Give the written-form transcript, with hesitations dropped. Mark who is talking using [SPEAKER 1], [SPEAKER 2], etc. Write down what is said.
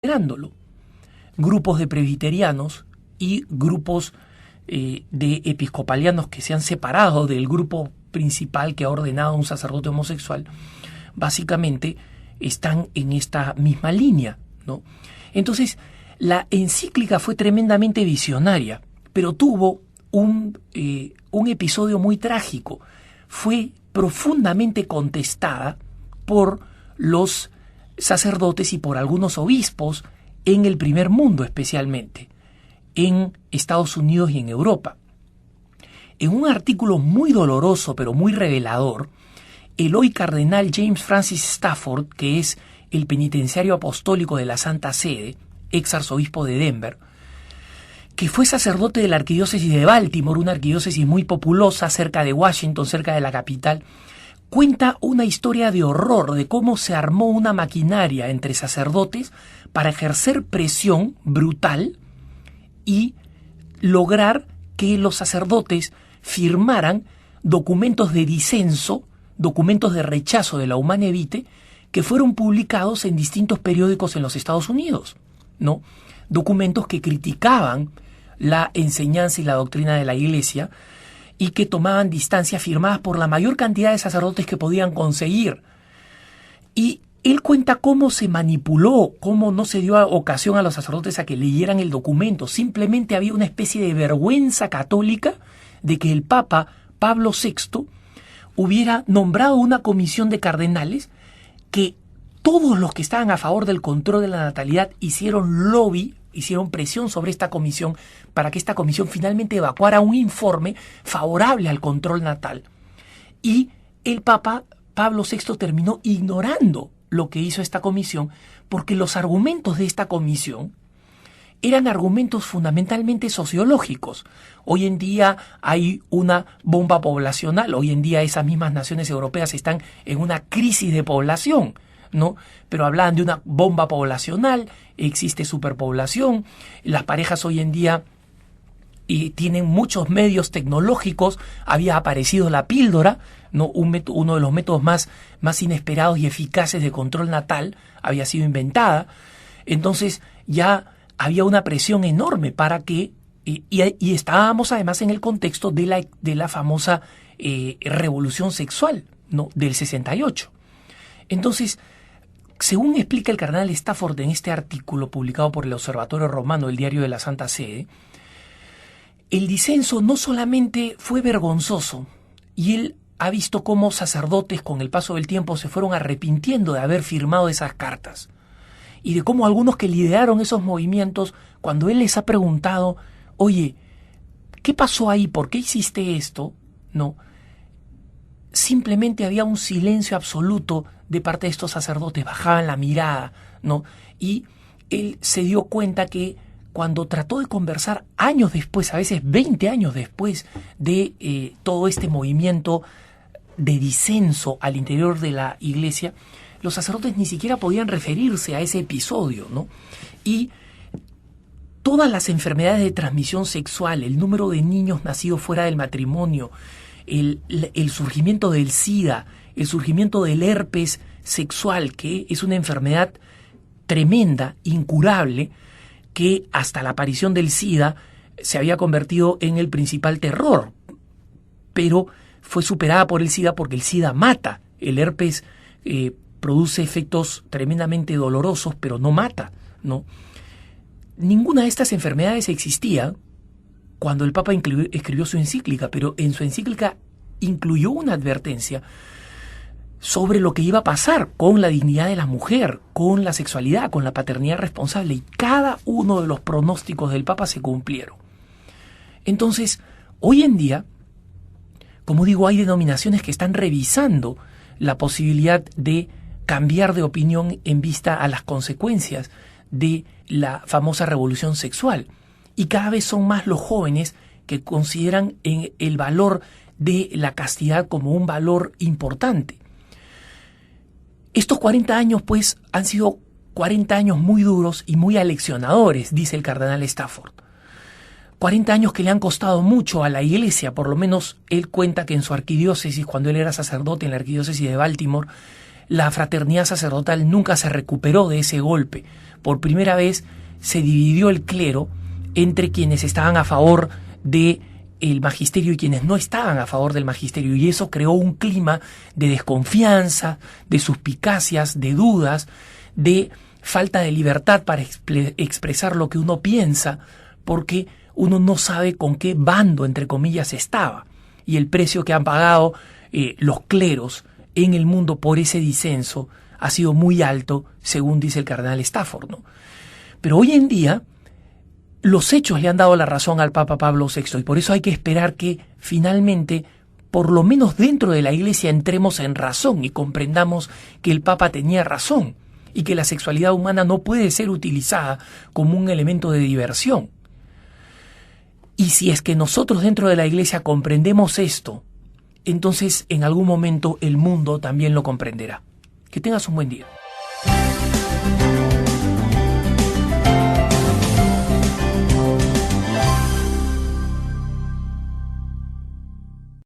[SPEAKER 1] esperándolo. Grupos de presbiterianos y grupos de episcopalianos que se han separado del grupo principal que ha ordenado a un sacerdote homosexual, básicamente están en esta misma línea, ¿no? Entonces, la encíclica fue tremendamente visionaria, pero tuvo un episodio muy trágico. Fue profundamente contestada por los sacerdotes y por algunos obispos en el primer mundo, especialmente en Estados Unidos y en Europa. En un artículo muy doloroso pero muy revelador, el hoy cardenal James Francis Stafford, que es el penitenciario apostólico de la Santa Sede, ex arzobispo de Denver, que fue sacerdote de la arquidiócesis de Baltimore, una arquidiócesis muy populosa cerca de Washington, cerca de la capital, cuenta una historia de horror de cómo se armó una maquinaria entre sacerdotes para ejercer presión brutal y lograr que los sacerdotes firmaran documentos de disenso, documentos de rechazo de la Humanae Vitae, que fueron publicados en distintos periódicos en los Estados Unidos, ¿no? Documentos que criticaban la enseñanza y la doctrina de la Iglesia y que tomaban distancia, firmadas por la mayor cantidad de sacerdotes que podían conseguir. Y él cuenta cómo se manipuló, cómo no se dio ocasión a los sacerdotes a que leyeran el documento. Simplemente había una especie de vergüenza católica de que el Papa Pablo VI hubiera nombrado una comisión de cardenales que todos los que estaban a favor del control de la natalidad hicieron lobby, hicieron presión sobre esta comisión para que esta comisión finalmente evacuara un informe favorable al control natal. Y el Papa Pablo VI terminó ignorando lo que hizo esta comisión porque los argumentos de esta comisión eran argumentos fundamentalmente sociológicos. Hoy en día hay una bomba poblacional, hoy en día esas mismas naciones europeas están en una crisis de población, ¿no? Pero hablaban de una bomba poblacional, existe superpoblación, las parejas hoy en día tienen muchos medios tecnológicos, había aparecido la píldora, ¿no? Uno de los métodos más inesperados y eficaces de control natal había sido inventada. Entonces ya había una presión enorme para que, y estábamos además en el contexto de la famosa revolución sexual, ¿no? Del 68. Entonces, según explica el cardenal Stafford en este artículo publicado por el Observatorio Romano, el Diario de la Santa Sede, el disenso no solamente fue vergonzoso, y él ha visto cómo sacerdotes con el paso del tiempo se fueron arrepintiendo de haber firmado esas cartas, y de cómo algunos que lideraron esos movimientos, cuando él les ha preguntado, oye, ¿qué pasó ahí? ¿Por qué hiciste esto? No, simplemente había un silencio absoluto de parte de estos sacerdotes, bajaban la mirada, ¿no? Y él se dio cuenta que cuando trató de conversar años después, a veces 20 años después de todo este movimiento de disenso al interior de la Iglesia, los sacerdotes ni siquiera podían referirse a ese episodio, ¿no? Y todas las enfermedades de transmisión sexual, el número de niños nacidos fuera del matrimonio, el surgimiento del SIDA, el surgimiento del herpes sexual, que es una enfermedad tremenda, incurable, que hasta la aparición del SIDA se había convertido en el principal terror, pero fue superada por el SIDA porque el SIDA mata. El herpes produce efectos tremendamente dolorosos, pero no mata, ¿no? Ninguna de estas enfermedades existía cuando el Papa escribió su encíclica, pero en su encíclica incluyó una advertencia sobre lo que iba a pasar con la dignidad de la mujer, con la sexualidad, con la paternidad responsable, y cada uno de los pronósticos del Papa se cumplieron. Entonces, hoy en día, como digo, hay denominaciones que están revisando la posibilidad de cambiar de opinión en vista a las consecuencias de la famosa revolución sexual. Y cada vez son más los jóvenes que consideran el valor de la castidad como un valor importante. Estos 40 años, pues, han sido 40 años muy duros y muy aleccionadores, dice el cardenal Stafford. 40 años que le han costado mucho a la Iglesia, por lo menos él cuenta que en su arquidiócesis, cuando él era sacerdote en la arquidiócesis de Baltimore, la fraternidad sacerdotal nunca se recuperó de ese golpe, por primera vez se dividió el clero entre quienes estaban a favor de el magisterio y quienes no estaban a favor del magisterio, y eso creó un clima de desconfianza, de suspicacias, de dudas, de falta de libertad para expresar lo que uno piensa, porque uno no sabe con qué bando, entre comillas, estaba. Y el precio que han pagado los cleros en el mundo por ese disenso ha sido muy alto, según dice el cardenal Stafford, ¿no? Pero hoy en día los hechos le han dado la razón al Papa Pablo VI, y por eso hay que esperar que finalmente, por lo menos dentro de la Iglesia, entremos en razón y comprendamos que el Papa tenía razón y que la sexualidad humana no puede ser utilizada como un elemento de diversión. Y si es que nosotros dentro de la Iglesia comprendemos esto, entonces en algún momento el mundo también lo comprenderá. Que tengas un buen día.